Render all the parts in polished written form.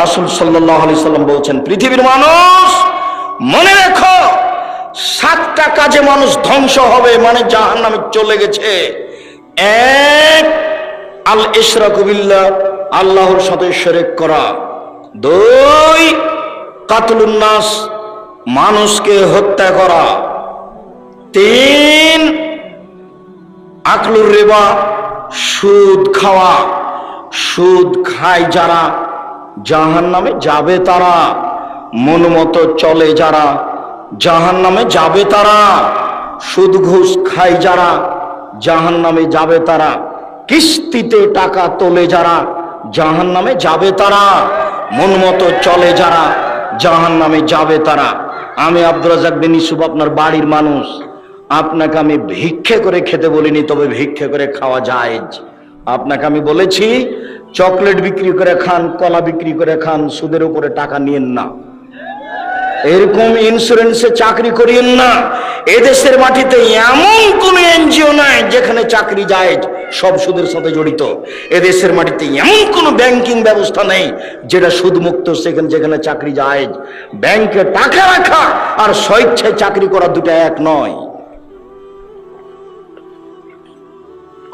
রাসূল সাল্লাল্লাহু আলাইহি সাল্লাম বলছেন, পৃথিবীর মানুষ মনে রেখো, 7টা কাজে মানুষ ধ্বংস হবে, মানে জাহান্নামে চলে গেছে। এক, আল ইশরাকু বিল্লাহ, আল্লাহর সাথে শিরক করা। 2, কাতলুন নাস, মানুষকে হত্যা করা। 3, আকলুর রিবা, সুদ খাওয়া। সুদ খায় যারা জাহান্নামে যাবে তারা, মন মতো চলে যারা জাহান্নামে যাবে তারা। সুদ ঘুষ খায় যারা জাহান্নামে যাবে তারা। কিস্তিতে টাকা তোলে যারা জাহান্নামে যাবে তারা। মন মতো চলে যারা জাহান্নামে যাবে তারা। আমি আব্দুর রাজ্জাক বিন ইউসুফ, আপনার বাড়ির মানুষ, আপনাকে আমি ভিক্ষে করে খেতে বলিনি, তবে ভিক্ষে করে খাওয়া জায়েজ। আপনাকে আমি বলেছি চকলেট বিক্রি করে খান, কলা বিক্রি করে খান, সুদের উপরে টাকা নিয়েন না। এরকম ইন্স্যুরেন্সে চাকরি করিয়েন না। এদেশের মাটিতে এমন কোন এনজিও নাই যেখানে চাকরি জায়েজ, সব সুদের সাথে জড়িত। এদেশের মাটিতে এমন কোন ব্যাংকিং ব্যবস্থা নেই যেটা সুদমুক্ত, সেখানে যেখানে চাকরি জায়েজ। ব্যাংকে টাকা রাখা আর স্বেচ্ছায় চাকরি করা দুটো এক নয়।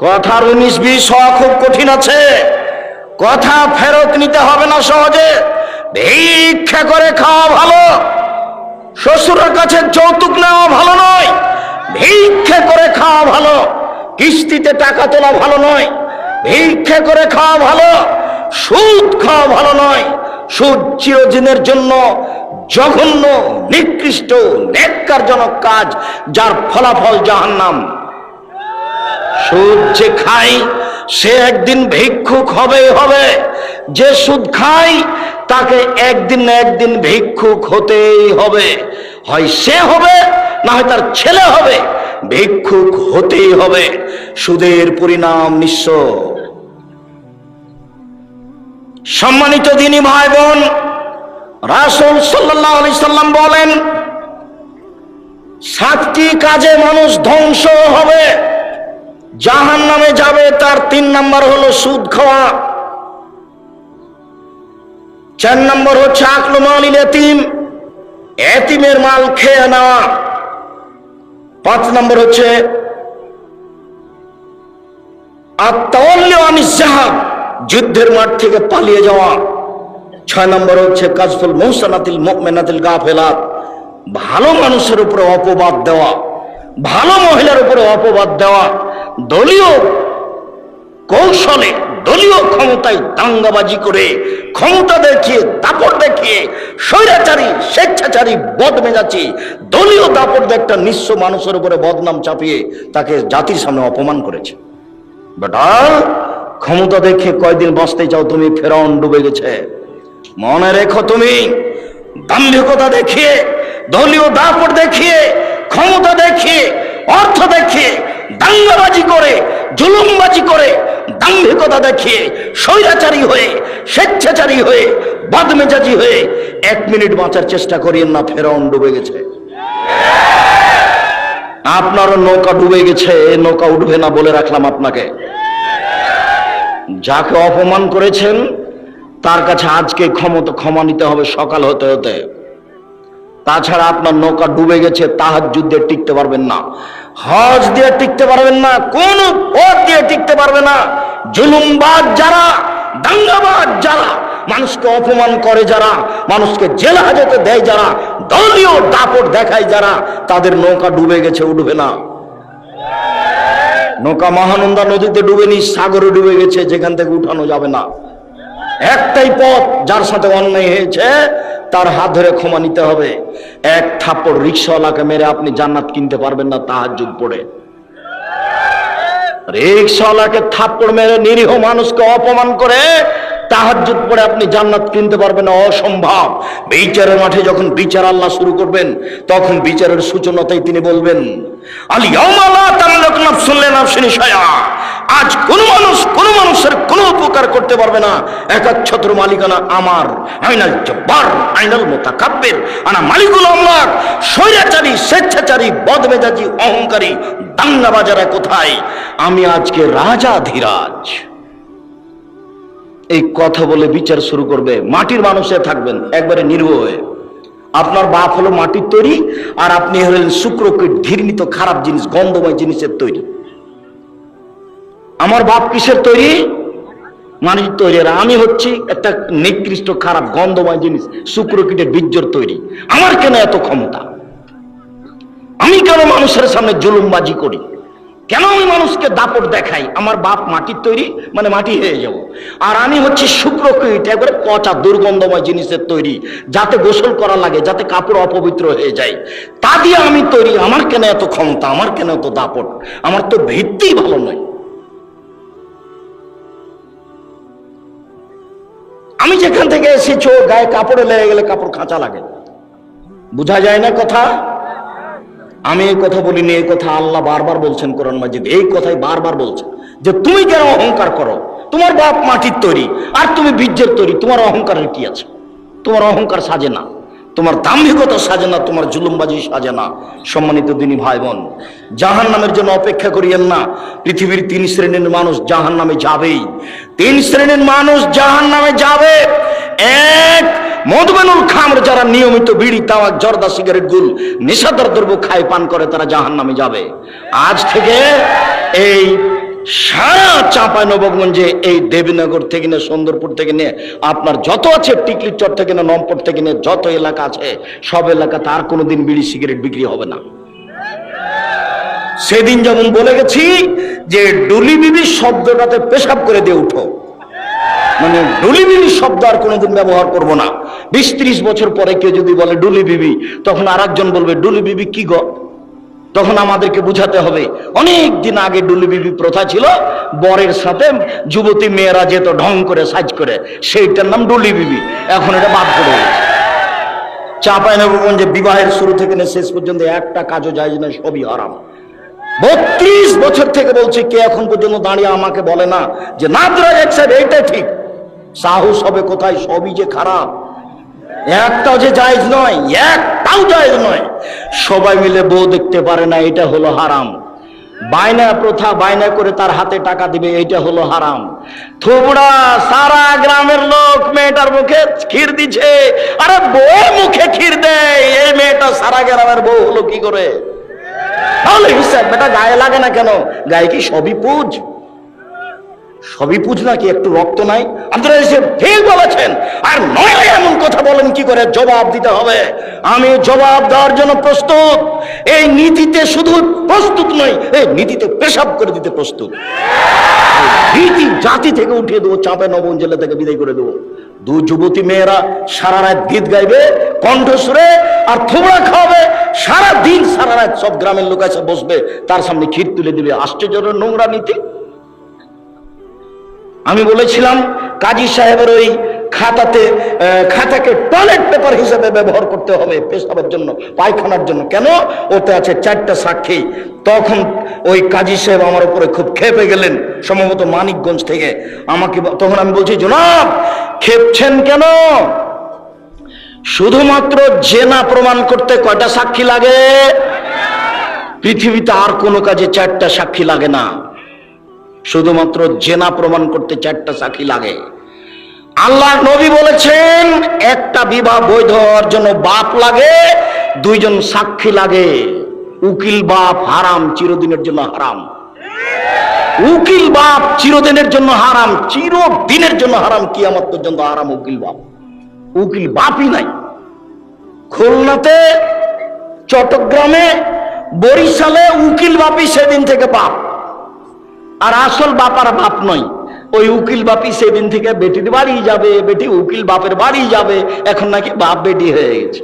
কথার 19-20 হওয়া খুব কঠিন আছে। কথা ফেরত নিতে হবে না সহজে। ভিক্ষা করে খাওয়া ভালো, শ্বশুরের কাছে যৌতুক নেওয়া ভালো নয়। ভিক্ষা করে খাওয়া ভালো, কিস্তিতে টাকা তোলা ভালো নয়। ভিক্ষা করে খাওয়া ভালো, সুদ খাওয়া ভালো নয়। সুদ চিরদিনের জন্য জঘন্য, নিকৃষ্ট, নেক্কারজনক কাজ, যার ফলাফল জাহান্নাম। সুদ যে খায় সে একদিন ভিক্ষুক হবেই হবে। যে সুদ খায় তাকে একদিন না একদিন ভিক্ষুক হতেই হবে। হয় সে হবে, না হয় তার ছেলে হবে, ভিক্ষুক হতেই হবে। সুদের পরিণাম নিঃস্ব। সম্মানিত দিনী ভাই বোন, রাসূল সাল্লাল্লাহু আলাইহি সাল্লাম বলেন 7টি কাজে মানুষ ধ্বংস হবে, জাহান্নামে যাবে। তার 3 নম্বর হলো সুদ খাওয়া। 4 নম্বর হচ্ছে আকলু মালিল ইয়াতীম, এতিমের মাল খেয়ে নেওয়া। 5 নম্বর হচ্ছে আত-তাওয়াল্লি আনিস জাহাদ, যুদ্ধের মাঠ থেকে পালিয়ে যাওয়া। 6 নম্বর হচ্ছে কাযফুল মুহসানাতিল মুমিনাতিল গাফিলাত, ভালো মানুষের উপরে অপবাদ দেওয়া, ভালো মহিলার উপরে অপবাদ দেওয়া। দলীয় কৌশলে, দলীয় ক্ষমতায় দাঙ্গাবাজি করে, ক্ষমতা দেখিয়ে, দাপট দেখিয়ে, স্বৈরাচারী, স্বেচ্ছাচারী, বদমেজাজি দলীয় দাপট দিয়ে একটা নিঃস্ব মানুষের উপরে বদনাম চাপিয়ে তাকে জাতির সামনে অপমান করেছে। বেটা, ক্ষমতা দেখিয়ে কয়দিন বাঁচতে চাও তুমি? ফেরাউন ডুবে গেছে। মনে রেখো, তুমি দাম্ভিকতা দেখিয়ে, দলীয় দাপট দেখিয়ে, ক্ষমতা দেখিয়ে, অর্থ দেখিয়ে, দাঙ্গাবাজি করে, জুলুমবাজি করে, দাম্ভিকতা দেখিয়ে, স্বৈরাচারী হয়ে, স্বেচ্ছাচারী হয়ে, বদমেজাজি হয়ে 1 মিনিট বাঁচার চেষ্টা করিয়েন না। ফেরাউন ডুবে গেছে। আপনারও নৌকা ডুবে গেছে, নৌকা উঠবে না বলে রাখলাম আপনাকে। যাকে অপমান করেছেন তার কাছে আজকে ক্ষমা নিতে হবে সকাল হতে হতে। তাছাড়া আপনার নৌকা ডুবে গেছে, তাহাজ্জুদ দিয়ে টিকতে পারবেন না, হজ দিয়ে টিকতে পারবেন না, কোন পথ দিয়ে টিকতে পারবে না। জুলুমবাজ যারা, দাঙ্গাবাজ যারা, মানুষকে অপমান করে যারা, মানুষকে জেল হাজতে দেয় যারা, দলীয় দাপট দেখায় যারা, তাদের নৌকা ডুবে গেছে, উঠবে না। নৌকা মহানন্দা নদীতে ডুবেনি, সাগরে ডুবে গেছে, যেখান থেকে উঠানো যাবে না। একটাই পথ, যার সাথে অন্যায় হয়েছে তার হাত ধরে ক্ষমা নিতে হবে। 1 থাপ্পড় রিকশাওয়ালাকে মেরে আপনি জান্নাত কিনতে পারবেন না তাহাজ্জুদ পড়ে। রিকশাওয়ালাকে থাপ্পড় মেরে, নিরীহ মানুষকে অপমান করে তাহাজ্জুদ পড়ে আপনি জান্নাত কিনতে পারবেন না, অসম্ভব। বিচারের মাঠে যখন বিচার আল্লাহ শুরু করবেন, তখন বিচারের সূচনাতেই তিনি বলবেন, আল ইয়াউমা লা তামলিকু নাফসুন লিনাফসিন শাইআ, আজ কোন মানুষ কোন মানুষের কোনো উপকার করতে পারবে না। একচ্ছত্র মালিকানা আমার। আইনাল জব্বার, আইনাল মুতাকাব্বির, আনা মালিকুল আমলাক। স্বৈরাচারী, স্বেচ্ছাচারী, বদমেজাজি, অহংকারী, দাঙ্গাবাজারা কোথায়? আমি আজকে রাজাধিরাজ। এই কথা বলে বিচার শুরু করবে। মাটির মানুষে থাকবেন একবারে নির্ভয়। আপনার বাপ হলো মাটির তৈরি, আর আপনি হলেন শুক্রকীট, ঘৃণিত খারাপ জিনিস, গন্ধময় জিনিসের তৈরি। আমার বাপ কিসের তৈরি? মাটির তৈরি। আর আমি হচ্ছি একটা নিকৃষ্ট খারাপ গন্ধময় জিনিস, শুক্রকীটের বীর্যর তৈরি। আমার কেন এত ক্ষমতা? আমি কেন মানুষের সামনে জুলুমবাজি করি? কেন আমি মানুষকে দাপট দেখাই? আমার বাপ মাটির তৈরি, মানে মাটি হয়ে যাব। আর আমি হচ্ছে শুক্রকীট, একবারে পচা দুর্গন্ধময় জিনিসের তৈরি, যাতে গোসল করা লাগে, যাতে কাপড় অপবিত্র হয়ে যায়, তা দিয়ে আমি তৈরি। আমার কেন এত ক্ষমতা? আমার কেন এত দাপট? আমার তো ভিত্তিই ভালো নয়। আমি যেখান থেকে এসেছি, গায়ে কাপড়ে লেগে গেলে কাপড় খাঁচা লাগে, বোঝা যায় না কথা? আমি এই কথা বলিনি, এই কথা আল্লাহ বারবার বলছেন কোরআন মাজিদ। এই কথাই বারবার বলছেন যে তুমি কেন অহংকার করো? তোমার বাপ মাটির তৈরি আর তুমি বীর্যের তৈরি, তোমার অহংকারের কি আছে? তোমার অহংকার সাজে না, তোমার দাম্ভিকতা সাজে না, তোমার জুলুমবাজি সাজে না। সম্মানিত দিনী ভাই বোন, জাহান্নামের জন্য অপেক্ষা করিয়েন না। পৃথিবীর 3 শ্রেণীর মানুষ জাহান্নামে যাবেই। 3 শ্রেণীর মানুষ জাহান্নামে যাবে। এক, মদবেনুল খামর, যারা নিয়মিত বিড়ি, তামাক, জর্দা, সিগারেট, গুল, নেশাদার দ্রব্য খায়, পান করে, তারা জাহান্নামে যাবে। আজ থেকে এই সারা চাঁপাইনবাবগঞ্জে, এই দেবীনগর থেকে নিয়ে, সুন্দরপুর থেকে নিয়ে, আপনার যত আছে, টিকলির চর থেকে নিয়ে, নমপট থেকে নিয়ে যত এলাকা আছে, সব এলাকাতে আর কোনোদিন বিড়ি সিগারেট বিক্রি হবে না। সেদিন যেমন বলে গেছি যে ডুলি বিবি শব্দটাতে পেশাব করে দিয়ে উঠো, মানে ডুলি বিবি শব্দ আর কোনোদিন ব্যবহার করব না। 20-30 বছর পরে কেউ যদি বলে ডুলি বিবি, তখন আর একজন বলবে ডুলি বিবি কি গো? তখন আমাদেরকে বুঝাতে হবে অনেক দিন আগে ডুলি বিবি প্রথা ছিল, বরের সাথে যুবতী মেয়েরা যেত ঢং করে, সাজ করে, সেইটার নাম ডুলি বিবি। এখন এটা বাদ করে গেছে। চাঁপাইনবাবগঞ্জে বিবাহের শুরু থেকে শেষ পর্যন্ত একটা কাজও যায় না, সবই হারাম। 32 বছর থেকে বলছি, কে এখন পর্যন্ত দাঁড়িয়ে আমাকে বলে না যে নাদরাজ সাহেব এইটা ঠিক? সাহস হবে কোথায়? সবই যে খারাপ, একটাও যে জায়েজ নয়, একটাও জায়েজ নয়। সবাই মিলে বউ দেখতে পারে না, এটা হলো হারাম। বায়না প্রথা, বায়না করে তার হাতে টাকা দিবে, এটা হলো হারাম। থোবড়া, সারা গ্রামের লোক মেয়েটার মুখে ক্ষীর দিচ্ছে, আরে বউ মুখে ক্ষীর দেয়, এই মেয়েটা সারা গ্রামের বউ হলো কি করে? তাহলে হিসাব বেটা গায়ে লাগে না কেন? গায়ে কি সবই পুজ? সবই পুজ নাকি? একটু রক্ত নাই? আপনারা এসে ঠিক বলেছেন। আর নয় এমন কথা বলেন কি করে? জবাব দিতে হবে। আমি জবাব দেওয়ার জন্য প্রস্তুত। এই নীতিতে শুধু প্রস্তুত নই, এই নীতিতে পেশাব করে দিতে প্রস্তুত। নীতি জাতি থেকে উঠিয়ে দেবো, চাঁপাইনবাবগঞ্জ জেলা থেকে বিদায় করে দেবো। 2 যুবতী মেয়েরা সারা রাত গীত গাইবে কণ্ঠস্বরে, আর থোবড়া খাওয়াবে সারা দিন, সারা রাত। সব গ্রামের লোক এসে বসবে, তার সামনে ক্ষীর তুলে দিবে। আশ্চর্যের নোংরা নীতি। আমি বলেছিলাম কাজী সাহেবের ওই খাতাকে টয়লেট পেপার হিসেবে ব্যবহার করতে হবে পেশাবের জন্য, পায়খানার জন্য। কেন? ওতে আছে 4টা সাক্ষী। তখন ওই কাজী সাহেব আমার উপরে খুব ক্ষেপে গেলেন, সম্ভবত মানিকগঞ্জ থেকে। আমাকে তখন আমি বলছি, জনাব ক্ষেপছেন কেন? শুধুমাত্র জেনা প্রমাণ করতে কয়টা সাক্ষী লাগে? পৃথিবীতে আর কোনো কাজে 4টা সাক্ষী লাগে না, শুধুমাত্র জেনা প্রমাণ করতে 4টা সাক্ষী লাগে। আল্লাহ নবী বলেছেন একটা বিবাহ বৈধ হওয়ার জন্য বাপ লাগে, 2 জন সাক্ষী লাগে। উকিল বাপ হারাম, চিরদিনের জন্য হারাম। উকিল বাপ চিরদিনের জন্য হারাম, চিরদিনের জন্য হারাম, কিয়ামত পর্যন্ত হারাম উকিল বাপ। উকিল বাপই নাই। খুলনাতে, চট্টগ্রামে, বরিশালে উকিল বাপই সেদিন থেকে বাপ। আর আসল বাপ আর বাপ নয়, ওই উকিল বাপই সেদিন থেকে বেটির বাড়ি যাবে, বেটি উকিল বাপের বাড়ি যাবে। এখন নাকি বাপ বেটি হয়ে গেছে।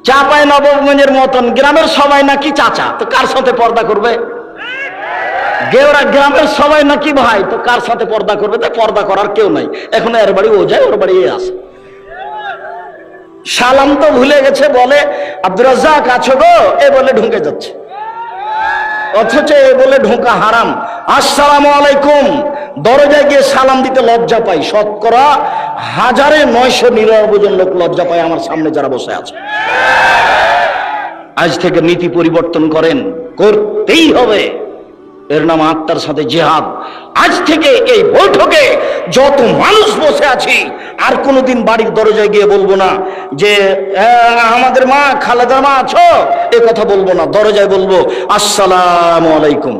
চাঁপাইনবাবগঞ্জের মতন গ্রামের সবাই নাকি চাচা, তো কার সাথে পর্দা করবে? গ্রামের সবাই নাকি ভাই, তো কার সাথে পর্দা করবে? তো পর্দা করার কেউ নাই। এখন এর বাড়ি ও যায়, ওর বাড়ি এ আসে। সালাম তো ভুলে গেছে, বলে আব্দুর রাজ্জাক আছো গো, এ বলে ঢুকে যাচ্ছে। অথচ এ বলে ঢোকা হারাম। আসসালামু আলাইকুম, দরজায় গিয়ে সালাম দিতে লজ্জা পাই। শতকরা 1999 জন লোক লজ্জা পায় আমার সামনে যারা বসে আছে। আজ থেকে নীতি পরিবর্তন করেন, করতেই হবে। এর নাম আত্মার সাথে জিহাদ। আজ থেকে এই বৈঠকে যত মানুষ বসে আছি আর কোনোদিন বাড়ির দরজায় গিয়ে বলবো না যে আমাদের মা খালেদা মা আছো, এ কথা বলবো না। দরজায় বলবো আসসালামু আলাইকুম।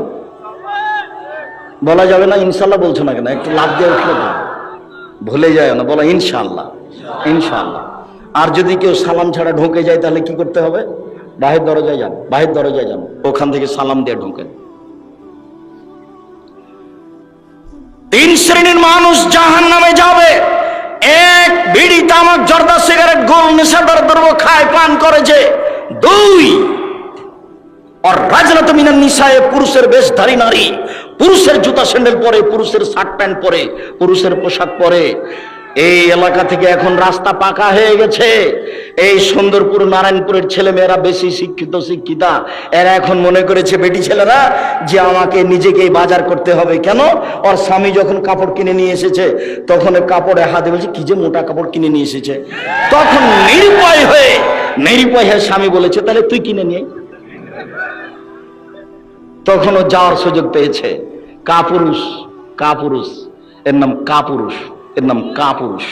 বলা যাবে না ইনশাল্লাহ বলছো না কেন? একটু লাভ দিয়ে উঠলো তো, ভুলে যায় না, বলা ইনশাল্লাহ ইনশাল্লাহ। আর যদি কেউ সালাম ছাড়া ঢুকে যায় তাহলে কি করতে হবে? বাহির দরজায় যান, বাহির দরজায় যান, ওখান থেকে সালাম দিয়ে ঢুকেন। 3 শ্রেণীর মানুষ জাহান্নামে যাবে। 1, বিড়ি তামাক জর্দা সিগারেট গোল নেশাদার দ্রব্য খায় পান করেছে। 2, আর রাজনাত মিনান নিসায়ে, পুরুষের বেশধারী নারী, পুরুষের জুতা স্যান্ডেল পরে, পুরুষের শার্ট প্যান্ট পরে, পুরুষের পোশাক পরে। এই এলাকা থেকে এখন রাস্তা পাকা হয়ে গেছে। এই সুন্দরপুর নারায়ণপুরের ছেলে মেয়েরা বেশি শিক্ষিতা, এরা এখন মনে করেছে বেটি ছেলেরা যে আমাকে নিজেকেই বাজার করতে হবে। কেন? ওর স্বামী যখন কাপড় কিনে নিয়ে এসেছে তখন কাপড়ে হাতে বলছে কি যে মোটা কাপড় কিনে নিয়ে এসেছে। তখন নিরুপায় হয়ে স্বামী বলেছে তাহলে তুই কিনে নিয়ে। তখনও যাওয়ার সুযোগ পেয়েছে। কাপুরুষ, এর নাম কাপুরুষ, এর নাম কাপুরুষ।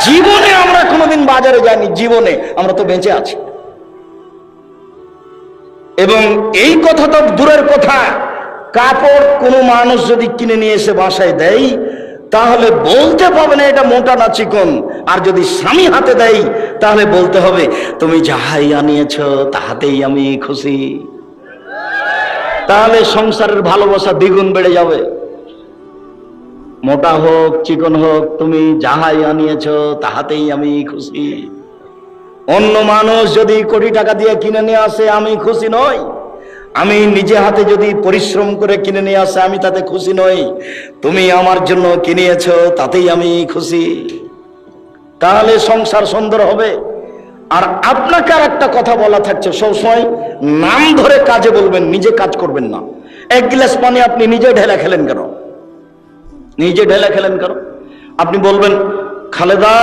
জীবনে আমরা কোনোদিন বাজারে যাইনি, জীবনে আমরা তো বেঁচে আছি। এবং এই কথা তো দূরের কথা, কাপড় কোনো মানুষ যদি কিনে নিয়ে এসে বাসায় দেয় তাহলে বলতে পারবে না এটা মোটা না চিকন। আর যদি স্বামী হাতে দেয় তাহলে বলতে হবে তুমি যাহাই আনিয়েছ তাহাতেই আমি খুশি। তাহলে সংসারের ভালোবাসা দ্বিগুণ বেড়ে যাবে। মোটা হোক চিকন হোক, তুমি যাহাই আনিয়েছ তাহাতেই আমি খুশি। অন্য মানুষ যদি কোটি টাকা দিয়ে কিনে নিয়ে আসে আমি খুশি নই। আমি নিজে হাতে যদি পরিশ্রম করে কিনে নিয়ে আসে আমি তাতে খুশি নই। তুমি আমার জন্য কিনেছ তাতেই আমি খুশি। তাহলে সংসার সুন্দর হবে। আর আপনাকে আর একটা কথা বলা থাকছে, সবসময় নাম ধরে কাজে বলবেন, নিজে কাজ করবেন না। 1 গ্লাস পানি আপনি নিজে ঢেলে খেলেন কেন? আপনি বলবেন খালেদা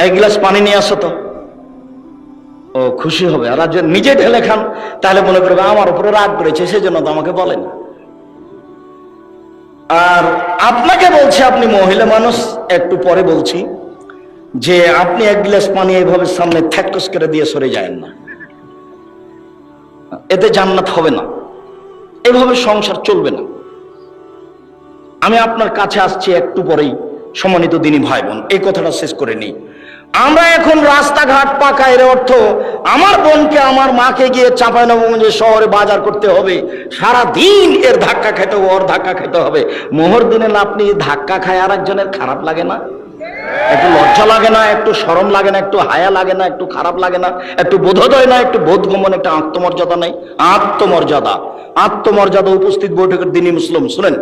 1 গ্লাস পানি নিয়ে আসো তো, ও খুশি হবে। আর যদি নিজে ঢেলে খান তাহলে মনে করবে আমার উপরে রাগ করেছে, সেজন্য তো আমাকে বলেন। আর আপনাকে বলছি, আপনি মহিলা মানুষ, একটু পরে বলছি যে আপনি 1 গ্লাস পানি এইভাবে সামনে থ্যাকস করে দিয়ে সরে যায়েন না, এতে জান্নাত হবে না, এভাবে সংসার চলবে না। আমি আপনার কাছে আসছি একটু পরেই, সম্মানিত দিনী ভাই বোন, এই কথাটা শেষ করে নিই। আমরা এখন রাস্তাঘাট পাকা, এর অর্থ আমার বোনকে আমার মাকে গিয়ে চাঁপাইনবাবগঞ্জ শহরে বাজার করতে হবে, সারা দিন এর ধাক্কা খেতে হবে, ওর ধাক্কা খেতে হবে। মোহর দিনে আপনি ধাক্কা খায় আর একজনের খারাপ লাগে না? একটু লজ্জা লাগে না? একটু শরম লাগে না? একটু হায়া লাগে না? একটু খারাপ লাগে না? একটু বোধোদয় না? একটু বোধগম্য, একটা আত্মমর্যাদা নেই? আত্মমর্যাদা। উপস্থিত বৈঠকের দিনই মুসলিম শুনেন,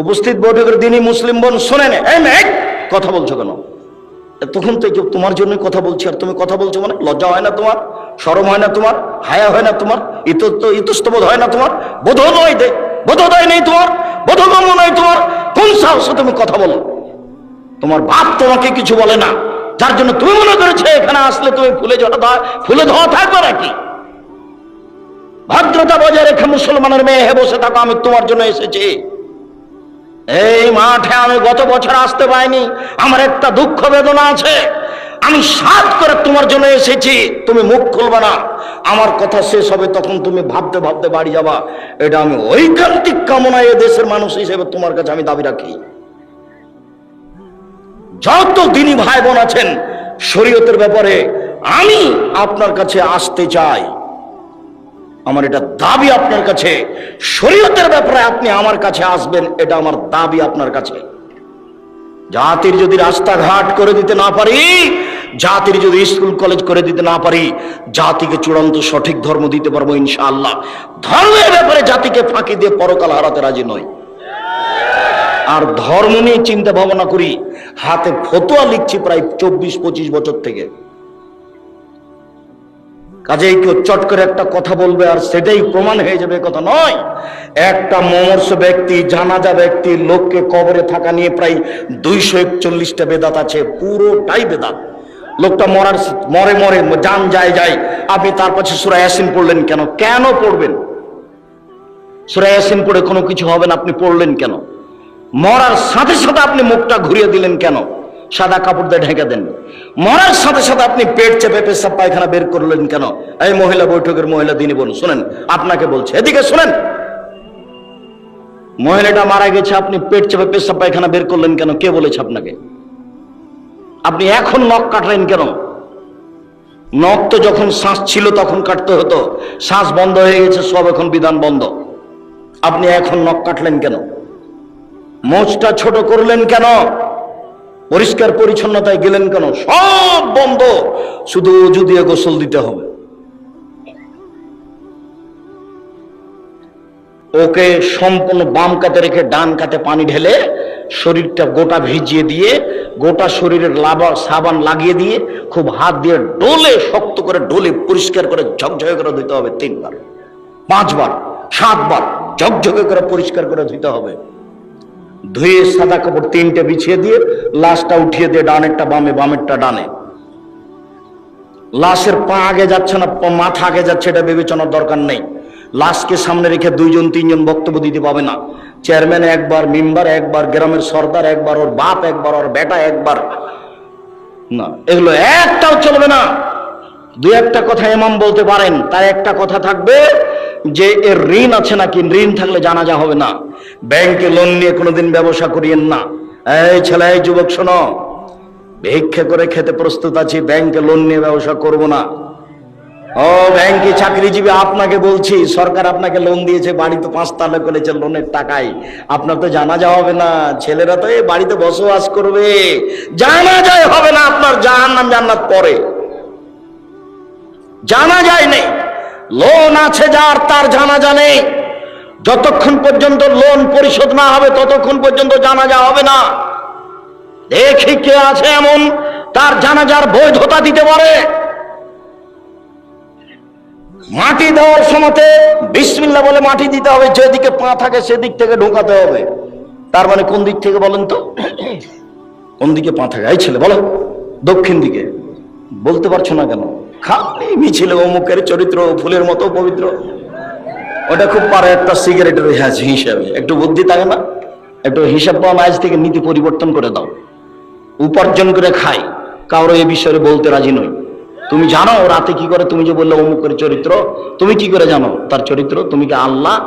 উপস্থিত বৈঠকের দিনই মুসলিম বোন শুনেন। কথা বলছো কেন? তখন তো তোমার জন্য কথা বলছি, আর তুমি কথা বলছো মানে লজ্জা হয় না তোমার? শরম হয় না তোমার? হায়া হয় না তোমার? ইতস্তবোধ হয় না তোমার? বোধোদয় নেই তোমার? বোধগম্য নয় তোমার? কোন সাহসে তুমি কথা বলো? তোমার বাপ তোমাকে কিছু বলে না, যার জন্য তুমি মনে করেছে এখানে আসলে তুমি ফুলে ধোয়া থাকবে নাকি? ভদ্রতা বজায় রেখে মুসলমানের মেয়ে হে বসে থাকো, আমি তোমার জন্য এসেছি। এই মাঠে আমি গত বছর আসতে পাইনি, আমার একটা দুঃখ বেদনা আছে। আমি সাধ করে তোমার জন্য এসেছি, তুমি মুখ খুলবে না। আমার কথা শেষ হবে তখন তুমি ভাবতে ভাবতে বাড়ি যাবা। এটা আমি ঐকান্তিক কামনা এ দেশের মানুষ হিসেবে তোমার কাছে আমি দাবি রাখি। যত দিনী ভাই বোন আছেন, শরীয়তের ব্যাপারে আমি আপনার কাছে আসতে চাই। আমার এটা দাবি আপনার কাছে, শরীয়তের ব্যাপারে আপনি আমার কাছে আসবেন, এটা আমার দাবি আপনার কাছে। জাতির যদি রাস্তাঘাট করে দিতে না পারি, জাতির যদি স্কুল কলেজ করে দিতে না পারি, জাতিকে চূড়ান্ত সঠিক ধর্ম দিতে পারবো ইনশাআল্লাহ। ধর্মের ব্যাপারে জাতিকে ফাঁকি দিয়ে পরকাল হারাতে রাজি নই। আর ধর্ম নিয়ে চিন্তা ভাবনা করি, হাতে ফতোয়া লিখছি প্রায় 24-25 বছর থেকে। কাজেই কেউ চট করে একটা কথা বলবে আর সেটাই প্রমাণ হয়ে যাবে, কথা নয়। একটা মমর্ষ ব্যক্তি, জানাজা ব্যক্তি, লোককে কবরে থাকা নিয়ে প্রায় 241টা বেদাত আছে, পুরোটাই বেদাত। লোকটা মরে জান যায়। আপনি তার পাশে সূরা ইয়াসিন পড়লেন কেন? কেন পড়বেন? সূরা ইয়াসিন পড়ে কোনো কিছু হবে না, আপনি পড়লেন কেন? মরার সাথে সাথে আপনি মুখটা ঘুরিয়ে দিলেন কেন? সাদা কাপড় দিয়ে ঢেকে দেন। মরার সাথে সাথে আপনি পেট চেপে পেশাব পায়খানা বের করলেন কেন? এই মহিলা বৈঠকের মহিলা দিনী বোন শুনেন, আপনাকে বলছে, এদিকে শুনেন। মহিলাটা মারা গেছে, আপনি পেট চেপে পেশাব পায়খানা বের করলেন কেন? কে বলেছে আপনাকে? আপনি এখন নখ কাটলেন কেন? নখ তো যখন শ্বাস ছিল তখন কাটতে হতো, শ্বাস বন্ধ হয়ে গেছে, সব এখন বিধান বন্ধ। আপনি এখন নখ কাটলেন কেন? মোচটা ছোট করলেন কেন? পরিষ্কার পরিচ্ছন্নতায় গেলেন কেন? সব বন্ধ, শুধু ওযু দিয়ে গোসল দিতে হবে। ওকে সম্পূর্ণ বাম কাতে রেখে ডান কাতে পানি ঢেলে শরীরটা গোটা ভিজিয়ে দিয়ে, গোটা শরীরের সাবান লাগিয়ে দিয়ে খুব হাত দিয়ে ডলে, শক্ত করে ডলে পরিষ্কার করে ঝকঝকে করে ধুতে হবে 3 বার, 5 বার, 7 বার ঝকঝকে করে পরিষ্কার করে ধুতে হবে। ধুয়ে সাদা কাপড় 3টে বিছিয়ে দিয়ে লাশটা উঠিয়ে দিয়ে, ডানেরটা বামে, বামেরটা ডানে। লাশের পা আগে যাচ্ছে না, মাথা আগে যাচ্ছে, এটা বিবেচনার দরকার নেই। লাশকে সামনে রেখে 2জন 3জন বক্তব্য দিতে পাবে না। চেয়ারম্যান একবার, মেম্বার একবার, গ্রামের সর্দার একবার, ওর বাপ একবার, ওর বেটা একবার, না, এগুলো একটাও চলবে না। 2-1টা কথা ইমাম বলতে পারেন, তার একটা কথা থাকবে যে এর ঋণ আছে নাকি, ঋণ থাকলে জানাজা হবে না। ব্যাংকে লোন নিয়ে কোনোদিন ব্যবসা করিয়েন না। এই ছেলে, এই যুবক শোনো, ভিক্ষা করে খেতে প্রস্তুত আছি, ব্যাংকে লোন নিয়ে ব্যবসা করব না। ও ব্যাংকে চাকরিজীবী, আপনাকে বলছি, সরকার আপনাকে লোন দিয়েছে, বাড়ি তো 5 তলা করেছে লোনের টাকায়, আপনার তো জানাজা হবে না। ছেলেরা তো এই বাড়িতে বসবাস করবে, জানাজাই হবে না আপনার, জাহান্নাম জান্নাত পরে, জানাজাই নেই। লোন আছে যার, তার জানাজা নেই। যতক্ষণ পর্যন্ত লোন পরিশোধ না হবে ততক্ষণ পর্যন্ত জানাজা হবে না। দেখি কে আছে এমন তার জানাজার বৈধতা দিতে পারে। মাটি দেওয়ার সময়তে বিসমিল্লাহ বলে মাটি দিতে হবে, যেদিকে পা থাকে সেদিক থেকে ঢোকাতে হবে। তার মানে কোন দিক থেকে বলেন তো? কোন দিকে পা থাকে? এই ছেলে বলো, দক্ষিণ দিকে। বলতে পারছো না কেন? খালি মিছিলে অমুকের চরিত্র ফুলের মতো পবিত্র, ওটা খুব পারে একটা সিগারেটের হিসাবে। একটু বুদ্ধি থাকে না? একটু হিসাব পাওয়া, আজ থেকে নীতি পরিবর্তন করে দাও। উপার্জন করে খাই, কারো এ বিষয়ে বলতে রাজি নই। তুমি জানো রাতে কি করে? তুমি যে বললে অমুকের চরিত্র, তুমি কি করে জানো তার চরিত্র? তুমি কি আল্লাহ?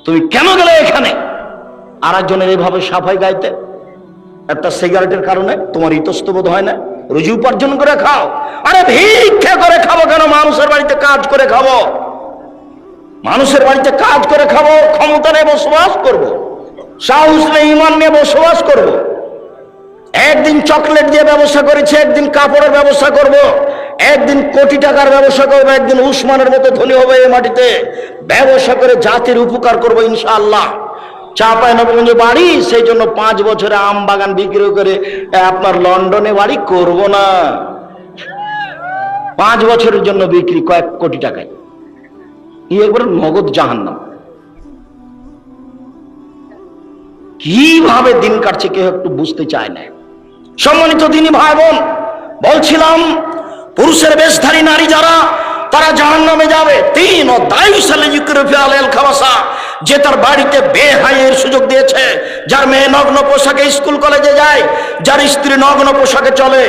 তুমি কেন গেলে এখানে আর একজনের এইভাবে সাফাই গাইতে? একটা সিগারেটের কারণে তোমার ইতস্তবোধ হয় না? রুজি উপার্জন করে খাও। আরে ভিক্ষা করে খাবো কেন? মানুষের বাড়িতে কাজ করে খাবো, মানুষের বাড়িতে কাজ করে খাবো। ক্ষমতা নিয়ে বসবাস করবো, সাহস নিয়ে, ঈমান নিয়ে বসবাস করবো। একদিন চকলেট দিয়ে ব্যবসা করেছে, একদিন কাপড়ের ব্যবসা করব, একদিন কোটি টাকার ব্যবসা করবো, একদিন উসমানের মতো ধনী হবে এই মাটিতে। ব্যবসা করে জাতির উপকার করবো ইনশাআল্লাহ। চাঁপাইনবাবগঞ্জে বাড়ি, সেই জন্য 5 বছরে আম বাগান বিক্রি করে আপনার লন্ডনে বাড়ি করব না। 5 বছরের জন্য বিক্রি কয়েক কোটি টাকায়, একবার নগদ জাহান্নাম। কিভাবে দিন কাটছে কেউ একটু বুঝতে চায় না। সম্মানিত দিনী ভাই বোন, বলছিলাম পুরুষের বেশধারী নারী যারা, তারা জাহান্নামে যাবে। 3 ও দায়ুসালে ইকরফি আলাল খাওয়াসা, যে তার বাড়িতে বেহাইয়ের সুযোগ দিয়েছে, যার মেয়ে নগ্ন পোশাকে স্কুল কলেজে যায়, যার স্ত্রী নগ্ন পোশাকে চলে,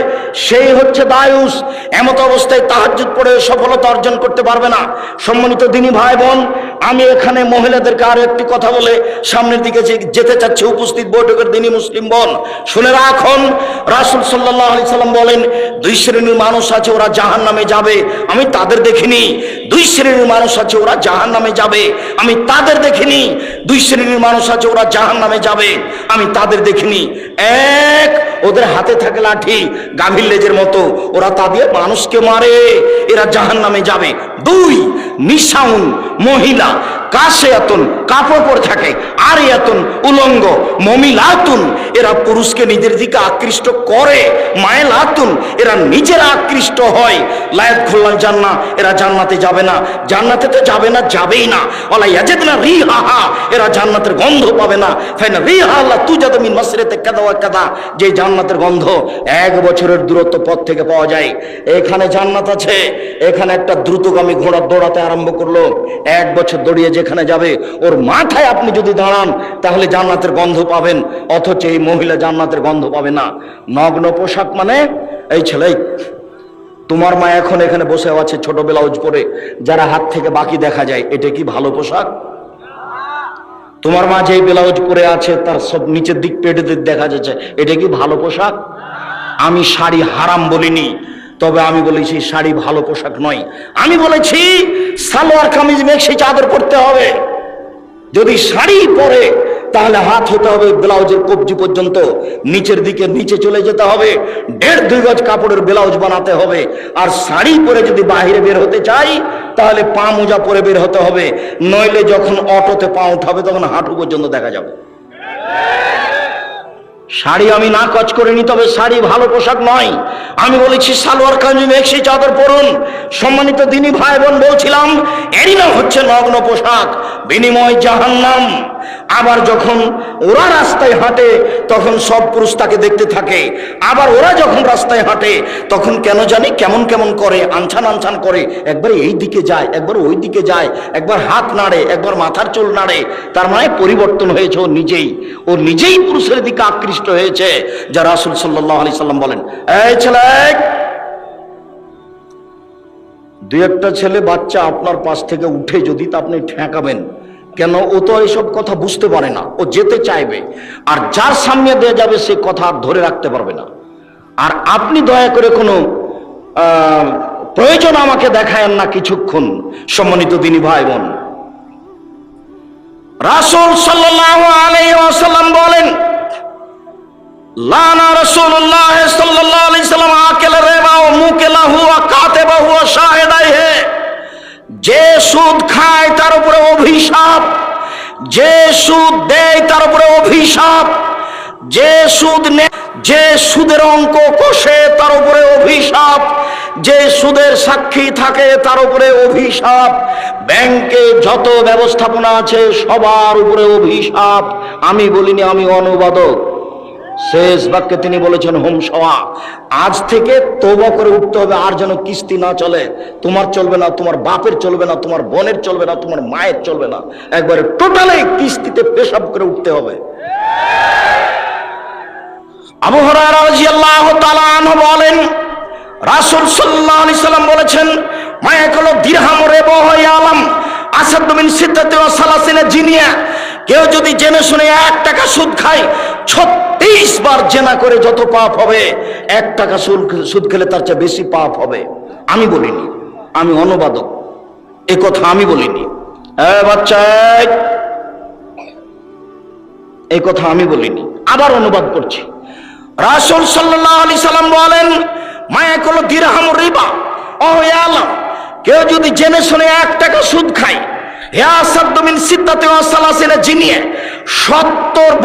সেই হচ্ছে দায়ুস। এমত অবস্থায় তাহাজ্জুদ পড়ে সফলতা অর্জন করতে পারবে না। সম্মানিত দিনী ভাই বোন, আমি এখানে মহিলাদেরকে আরো একটি কথা বলে সামনের দিকে যেতে চাচ্ছি। উপস্থিত বৈঠকের দিনী মুসলিম বোন, শুনে রাখুন, রাসূল সাল্লাল্লাহু আলাইহি সাল্লাম বলেন, 2 শ্রেণীর মানুষ আছে, ওরা জাহান্নামে যাবে, আমি তাদের দেখিনি। 2 শ্রেণীর মানুষ আছে, ওরা জাহান্নামে যাবে, আমি তাদের দেখিনি। 2 শ্রেণীর মানুষ আছে, ওরা জাহান্নামে যাবে, আমি তাদের দেখিনি। 1, ওদের হাতে থাকে লাঠি, গাভীর লেজের মতো, ওরা তা দিয়ে মানুষকে মারে, এরা জাহান্নামে যাবে। 2, নিশাউন, মহিলা, কাশিয়াতুন, কাপড় পরে থাকে, আরিয়াতুন, উলঙ্গ, মমিলাতুন, এরা পুরুষকে নিজের দিকে আকৃষ্ট করে, মায়লাতুন, এরা নিজেরা আকৃষ্ট হয়। লায়াত খুল্লাল জান্নাহ, এরা জান্নাতে যাবে না, জান্নাতে তো যাবে না, যাবেই না। ওয়ালা ইয়াজিদনা রিহাহা, এরা জান্নাতের গন্ধ পাবে না। ফাইনা রিহা লা তুজাদু মিন মাসরিতে কাদা ওয়া কাদা, যে জান্নাতের গন্ধ 1 বছরের দূরত্ব পথ থেকে পাওয়া যায়। এখানে জান্নাত আছে, এখানে একটা দ্রুতগামী ঘোড়া দৌড়াতে আরম্ভ করলো, 1 বছর দৌড়িয়ে যেখানে যাবে ওর মাথায় আপনি যদি দাঁড়ান তাহলে জান্নাতের গন্ধ পাবেন, অথচ এই মহিলা জান্নাতের গন্ধ পাবে না। নগ্ন পোশাক মানে এই ছেলে, তোমার মা এখন এখানে বসে আছে ছোট ব্লাউজ পরে, যারা হাত থেকে বাকি দেখা যায়, এটা কি ভালো পোশাক? তোমার মা যেই ব্লাউজ পরে আছে তার সব নিচের দিক পেটে দিক দেখা যাচ্ছে, এটা কি ভালো পোশাক? আমি শাড়ি হারাম বলিনি, তবে আমি বলেছি শাড়ি ভালো পোশাক নয়। আমি বলেছি সালোয়ার কামিজ মেক্সি চাদর পরতে হবে। যদি শাড়ি পরে তাহলে হাত হতে হবে ব্লাউজের কবজি পর্যন্ত, নিচের দিকে নিচে চলে যেতে হবে, 1.5-2 গজ কাপড়ের ব্লাউজ বানাতে হবে। আর শাড়ি পরে যদি বাইরে বের হতে চাই তাহলে পা মোজা পরে বের হতে হবে, নইলে যখন অটোতে পা উঠাবে তখন হাঁটু পর্যন্ত দেখা যাবে। শাড়ি আমি না কচ করিনি, তবে শাড়ি ভালো পোশাক নয়। আমি বলেছি সালোয়ার কামিজ মেক্সি চাদর পরুন। সম্মানিত দিনী ভাই বোন, বলছিলাম এরই নাম হচ্ছে নগ্ন পোশাক, বিনিময় জাহান্নাম। আবার যখন ওরা রাস্তায় হাঁটে তখন সব পুরুষ তাকে দেখতে থাকে, আবার ওরা যখন রাস্তায় হাঁটে তখন কেন জানি কেমন কেমন করে, আনছান আনছান করে, একবার এই দিকে যায় একবার ওই দিকে যায়, একবার হাত নাড়ে একবার মাথার চুল নাড়ে। তার মানে পরিবর্তন হয়েছে ও নিজেই পুরুষের দিকে আকৃষ্ট হয়েছে, যা রাসূল সাল্লাল্লাহু আলাইহি সাল্লাম বলেন। এই ছেলে, 2-1টা ছেলে বাচ্চা আপনার পাশ থেকে উঠে যদি তা আপনি ঠেকাবেন কেন? ও তো এইসব কথা বুঝতে পারে না, ও যেতে চাইবে, আর যার সামনে দিয়ে যাবে সে কথা ধরে রাখতে পারবে না। আর আপনি দয়া করে কোনো প্রয়োজন আমাকে দেখায়েন না কিছুক্ষণ। সম্মানিত দিনী ভাই বোন, রাসূল সাল্লাল্লাহু আলাইহি ওয়াসাল্লাম বলেন, লানা রাসূলুল্লাহ সাল্লাল্লাহু আলাইহি সাল্লাম আকেল রিবা ওয়া মুকিলাহু ওয়া কাতিবাহু ওয়া শাহিদাইহি। যে সুদ খায় তার উপরে অভিশাপ, যে সুদ দেয় তার উপরে অভিশাপ, যে সুদ নেয়, যে সুদের অঙ্ক কষে তার উপরে অভিশাপ, যে সুদের সাক্ষী থাকে তার উপরে অভিশাপ, ব্যাংকে যত ব্যবস্থাপনা আছে সবার উপরে অভিশাপ। আমি বলিনি, আমি অনুবাদক। শেষ বাক্যে তিনি বলেছেন হোম সওয়া, আজ থেকে তওবা করে উঠতে হবে, আর যেন কিস্তি না চলে। তোমার চলবে না, তোমার বাপের চলবে না, তোমার বোনের চলবে না, তোমার মায়ের চলবে না, একবারে টোটালি কিস্তিতে পেশাব করে উঠতে হবে। আবু হুরায়রা রাদিয়াল্লাহু তাআলা আনহু বলেন, রাসূল সাল্লাল্লাহু আলাইহি সাল্লাম বলেছেন, মায়াকুলু দিরহাম রিবা ওয়া আলাম আসাদু মিন সিদ্দাতি ওয়া সালাসিনা জিনিয়া। কেউ যদি জেনে শুনে 1 টাকা সুদ খায়, 36 বার জেনা করে যত পাপ হবে, 1 টাকা সুদ খেলে তার চেয়ে বেশি পাপ হবে। আমি বলিনি, আমি অনুবাদক, এ কথা আমি বলিনি। বাচ্চা, এই কথা আমি বলিনি, আবার অনুবাদ করছি। রাসূল সাল্লাল্লাহু আলাইহি সাল্লাম বলেন, মায়াকুলু দিরহাম রিবা ওয়া আলাম। কেউ যদি জেনে শুনে 1 টাকা সুদ খায়, 70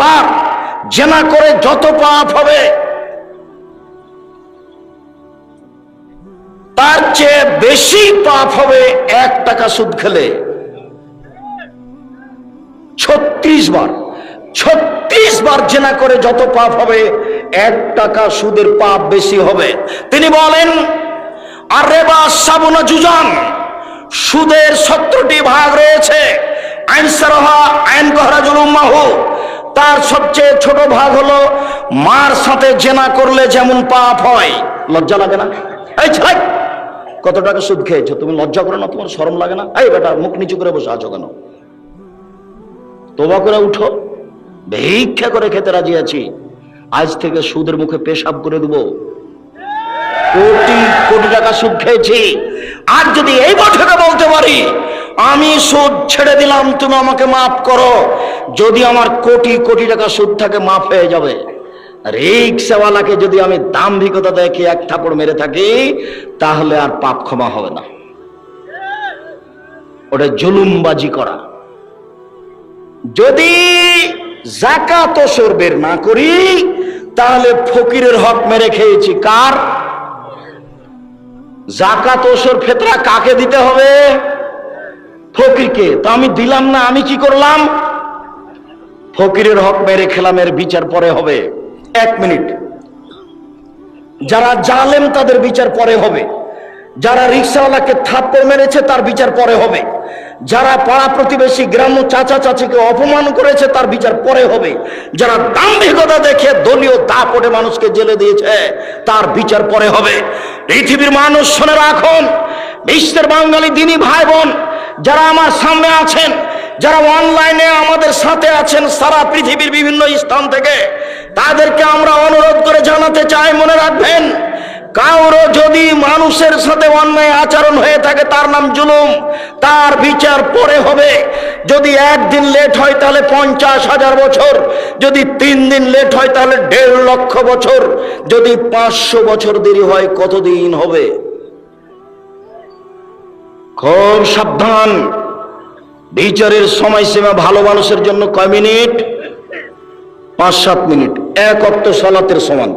বার জেনা করে যত পাপ হবে, তার চেয়ে বেশি পাপ হবে 1 টাকা সুদ খেলে। 36 বার জেনা করে যত পাপ হবে, 1 টাকা সুদের পাপ বেশি হবে। তিনি বলেন, আর রিবা সাবুনা জুজান, সুদের 17টি ভাগ রয়েছে। আইন সারহা আইন গহরাজুল উম্মাহু, তার সবচেয়ে ছোট ভাগ হলো মার সাথে জেনা করলে যেমন পাপ হয়। লজ্জা লাগে না? এই ছেলে, কত টাকা সুদ খেয়েছো, তুমি লজ্জা করো না? তোমার শরম লাগে না? এই বেটা, মুখ নিচু করে বসে আছো কেন? তওবা করে উঠো। ভিক্ষা করে খেতে রাজি আছি, আজ থেকে সুদের মুখে পেশাব করে দেবো। কোটি কোটি টাকা সুদ খেয়েছি, আর যদি এই বছরে বলতে পারি আমি সুদ ছেড়ে দিলাম, তুমি আমাকে মাফ করো, যদি আমার কোটি কোটি টাকা সুদ থাকে মাফ হয়ে যাবে। রিক্সাওয়ালাকে যদি আমি দাম্ভিকতা দেখে 1 থাপড় মেরে থাকি, তাহলে আর পাপ ক্ষমা হবে না, ওটা জুলুমবাজি করা। যদি যাকাত ওসর বের না করি, তাহলে ফকিরের হক মেরে খেয়েছি। কার? যাকাত ওসর ফিতরা কাকে দিতে হবে? ফকিরকে। তো আমি দিলাম না, আমি কি করলাম? ফকিরের হক মেরে খেলাম, এর বিচার পরে হবে। 1 মিনিট, যারা জালেম তাদের বিচার পরে হবে, যারা রিকশাওয়ালাকে থাপ্পড় মেরেছে তার বিচার পরে হবে, যারা পাড়া প্রতিবেশী গ্রাম্য চাচা চাচিকে অপমান করেছে তার বিচার পরে হবে, যারা দাম্ভিকতা দেখে দলীয় দাপটে মানুষকে জেলে দিয়েছে তার বিচার পরে হবে। পৃথিবীর মানুষ শুনে রাখুন, বিশ্বের বাঙালি দিনী ভাই বোন যারা আমার সামনে আছেন, যারা অনলাইনে আমাদের সাথে আছেন সারা পৃথিবীর বিভিন্ন স্থান থেকে, তাদেরকে আমরা অনুরোধ করে জানাতে চাই, মনে রাখবেন, কারো যদি মানুষের সাথে অন্যায় আচরণ হয়ে থাকে তার নাম জুলুম, তার বিচার পরে হবে। যদি একদিন লেট হয় তাহলে 50,000 বছর, যদি 3 দিন লেট হয় তাহলে 1.5 লক্ষ বছর, যদি 500 বছর দেরি হয় কতদিন হবে? খুব সাবধান। বিচারের সময়সীমা ভালো মানুষের জন্য কয় মিনিট? 5-7 মিনিট, 1 ওয়াক্ত সালাতের সমান।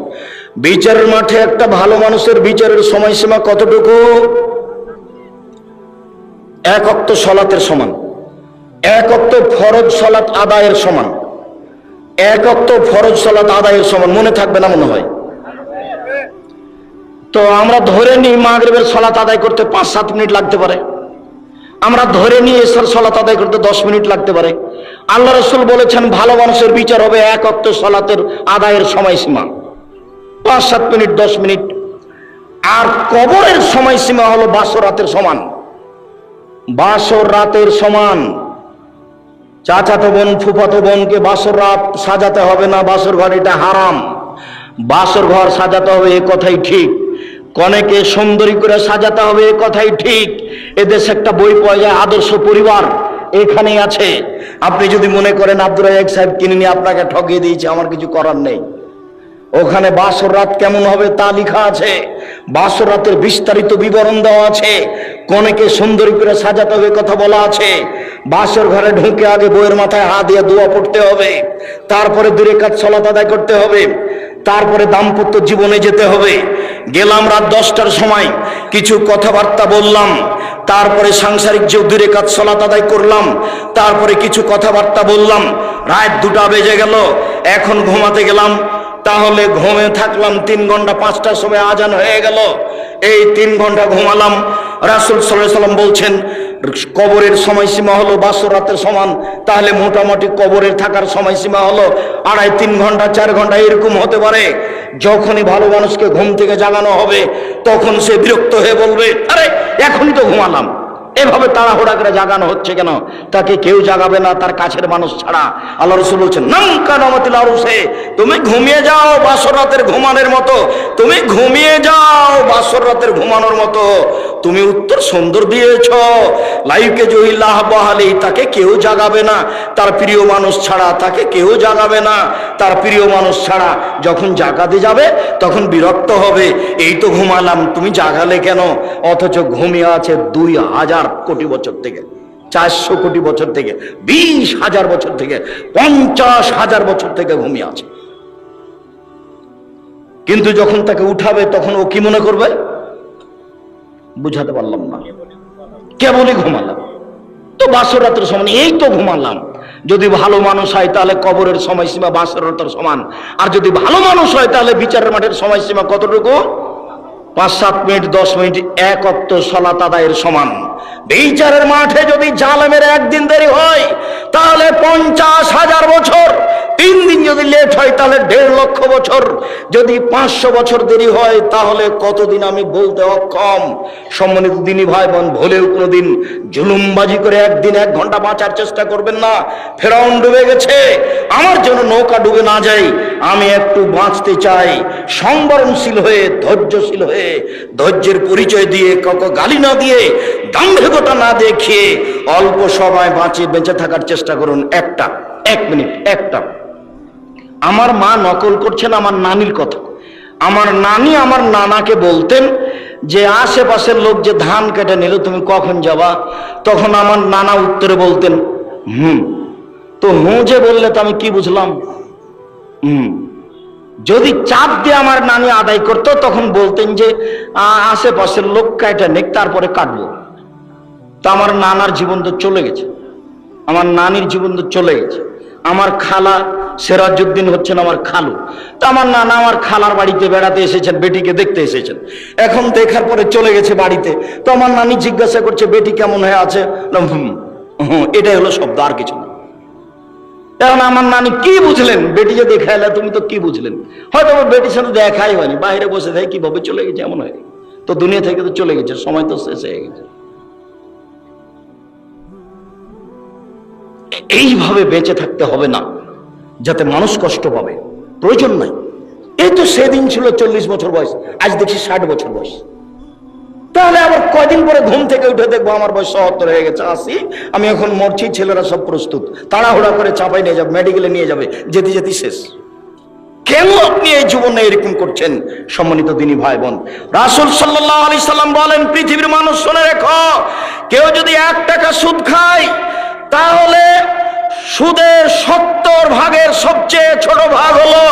বিচারের মাঠে একটা ভালো মানুষের বিচারের সময়সীমা কতটুকু? 1 ওয়াক্ত সালাতের সমান, 1 ওয়াক্ত ফরজ সালাত আদায়ের সমান, 1 ওয়াক্ত ফরজ সালাত আদায়ের সমান। মনে থাকবে না মনে হয়? তো আমরা ধরে নিই মাগরিবের সালাত আদায় করতে 5-7 মিনিট লাগতে পারে, আমরা ধরে নিই এশার সালাত আদায় করতে 10 মিনিট লাগতে পারে। আল্লাহ রাসূল বলেছেন ভালো মানুষের বিচার হবে 1 ওয়াক্ত সালাতের আদায়ের সময়সীমা 5-7 মিনিট, 10 মিনিট। আর কবরের সময়সীমা হলো বাসর রাতের সমান, বাসর রাতের সমান। চাচাতো বোন ফুফাতো বোনকে বাসর রাত সাজাতে হবে না, বাসর ঘর এটা হারাম। বাসর ঘর সাজাতে হবে এ কথাই ঠিক, কনেকে সুন্দরী করে সাজাতে হবে এ কথাই ঠিক। এদেশে একটা বই পাওয়া যায় আদর্শ পরিবার, এখানেই আছে। আপনি যদি মনে করেন আব্দুর রাজ্জাক সাহেব কিনে নিয়ে আপনাকে ঠকিয়ে দিয়েছে, আমার কিছু করার নেই। ওখানে বাসর রাত কেমন হবে তা লেখা আছে, বাসর রাতের বিস্তারিত বিবরণ দেওয়া আছে, কনেকে সুন্দরী করে সাজাতে হবে কথা বলা আছে। বাসর ঘরে ঢুকে আগে বইয়ের মাথায় হাত দিয়ে দোয়া পড়তে হবে, তারপরে 2 রাকাত সালাত আদায় করতে হবে, তারপরে দাম্পত্য জীবনে যেতে হবে। গেলাম রাত 10টার সময়, কিছু কথাবার্তা বললাম, তারপরে সাংসারিক যে 2 রাকাত সালাত আদায় করলাম, তারপরে কিছু কথাবার্তা বললাম, রাত 2টা বেজে গেল, এখন ঘুমাতে গেলাম। তাহলে ঘুমে থাকলাম 3 ঘন্টা, 5টার সময় আজান হয়ে গেল, এই 3 ঘন্টা ঘুমালাম। রাসূল সাল্লাল্লাহু আলাইহি ওয়াসাল্লাম বলছেন কবরের সময়সীমা হলো বাসর রাতের সমান, তাহলে মোটামুটি কবরের থাকার সময়সীমা হলো 2.5-3 ঘন্টা, 4 ঘন্টা এরকম হতে পারে। যখনই ভালো মানুষকে ঘুম থেকে জাগানো হবে তখন সে বিরক্ত হয়ে বলবে, আরে এখনই তো ঘুমালাম, এভাবে তাড়াহুড়া করে জাগানো হচ্ছে কেন? তাকে কেউ জাগাবে না তার কাছের মানুষ ছাড়া। আল্লাহ রাসূল বলছেন নাম কানামাতিল আরুসে, তুমি ঘুমিয়ে যাও বাসর রাতের ঘুমানোর মতো, তুমি ঘুমিয়ে যাও বাসর রাতের ঘুমানোর মতো। তুমি উত্তর সুন্দর দিয়েছ, লাইকে জহিল্লাহ বাহালি, তাকে কেউ জাগাবে না তার প্রিয় মানুষ ছাড়া, তাকে কেউ জাগাবে না তার প্রিয় মানুষ ছাড়া। যখন জাগাতে যাবে তখন বিরক্ত হবে, এই তো ঘুমালাম তুমি জাগালে কেন? অথচ ঘুমিয়ে আছে 2000 কোটি বছর থেকে, 400 কোটি বছর থেকে, 20,000 বছর থেকে, 50,000 বছর থেকে ঘুমিয়ে আছে। কিন্তু যখন তাকে উঠাবে তখন ও কি মনে করবে? বুঝাতে পারলাম না, কেবলই ঘুমালাম তো বাসর রাতের সমান, এই তো ঘুমালাম। যদি ভালো মানুষ হয় তাহলে কবরের সময়সীমা বাসর রাতের সমান, আর যদি ভালো মানুষ হয় তাহলে বিচারের মাঠের সময়সীমা কতটুকু? 5-7 মিনিট, 10 মিনিট, 1 ওয়াক্ত সালাত আদায়ের সমান। বিচারের মাঠে যদি জালেমের একদিন দেরি হয় তাহলে 50,000 বছর, 3 দিন যদি লেট হয় তাহলে 1.5 লক্ষ বছর, যদি 500 বছর দেরি হয় তাহলে কতদিন আমি বলতে অক্ষম। সম্মানিত দিনী ভাই বোন, ভুলেও কোনোদিন জুলুমবাজি করে একদিন 1 ঘন্টা বাঁচার চেষ্টা করবেন না। ফেরাউন ডুবে গেছে, আমার জন্য নৌকা ডুবে না যায়, আমি একটু বাঁচতে চাই, সংবরণশীল হয়ে, ধৈর্যশীল হয়ে, ধৈর্যের পরিচয় দিয়ে, কাউকে গালি না দিয়ে, দাম্ভিকতা না দেখিয়ে অল্প সময় বেঁচে থাকার চেষ্টা করুন। 1 মিনিট, একটা আমার মা নকল করছেন আমার নানির কথা। আমার নানি আমার নানাকে বলতেন যে আশেপাশের লোক যে ধান কেটে নিল তুমি কখন যাবা? তখন আমার নানা উত্তরে বলতেন তো যে বললে তো আমি কি বুঝলাম? যদি চাপ দিয়ে আমার নানি আদায় করতো তখন বলতেন যে আশেপাশের লোক কেটে নিক তারপরে কাটবো। তা আমার নানার জীবন তো চলে গেছে, আমার নানির জীবন তো চলে গেছে। আমার খালা সিরাজউদ্দিন হচ্ছেন আমার খালু। তো আমার নানা আমার খালার বাড়িতে বেড়াতে এসেছেন, বেটিকে দেখতে এসেছেন। এখন দেখার পরে চলে গেছে বাড়িতে। তো আমার নানি জিজ্ঞাসা করছে বেটি কেমন হয়ে আছে। এটাই হলো শব্দ, আর কিছু না। এখন আমার নানি কি বুঝলেন, বেটিকে দেখা এলে তুমি তো কি বুঝলেন? হয়তো বেটির সাথে দেখাই হয়নি, বাইরে বসে থাকে, কিভাবে চলে গেছে এমন হয়। তো দুনিয়া থেকে তো চলে গেছে, সময় তো শেষ হয়ে গেছে। এইভাবে বেঁচে থাকতে হবে না যাতে মানুষ কষ্ট পাবে, প্রয়োজন নাই। এই তো সেদিন ছিল 40 বছর বয়স, আজ দেখি 60 বছর বয়স। তাহলে আবার কয়দিন পরে ঘুম থেকে উঠে দেখবো আমার বয়স ৭০ হয়ে গেছে, ৮০, আমি এখন মরছি, ছেলেরা সব প্রস্তুত, তাড়াহুড়া করে চাপাই নিয়ে যাবে, মেডিকেলে নিয়ে যাবে, যেতে যেতে শেষ। কেন আপনি এই জীবনে এরকম করছেন? সম্মানিত দিনী ভাই বোন, রাসূল সাল্লাল্লাহু আলাইহি সাল্লাম বলেন, পৃথিবীর মানুষ শুনে রেখো, কেউ যদি 1 টাকা সুদ খায় তাহলে সুদের 70 ভাগের সবচেয়ে ছোট ভাগ হলো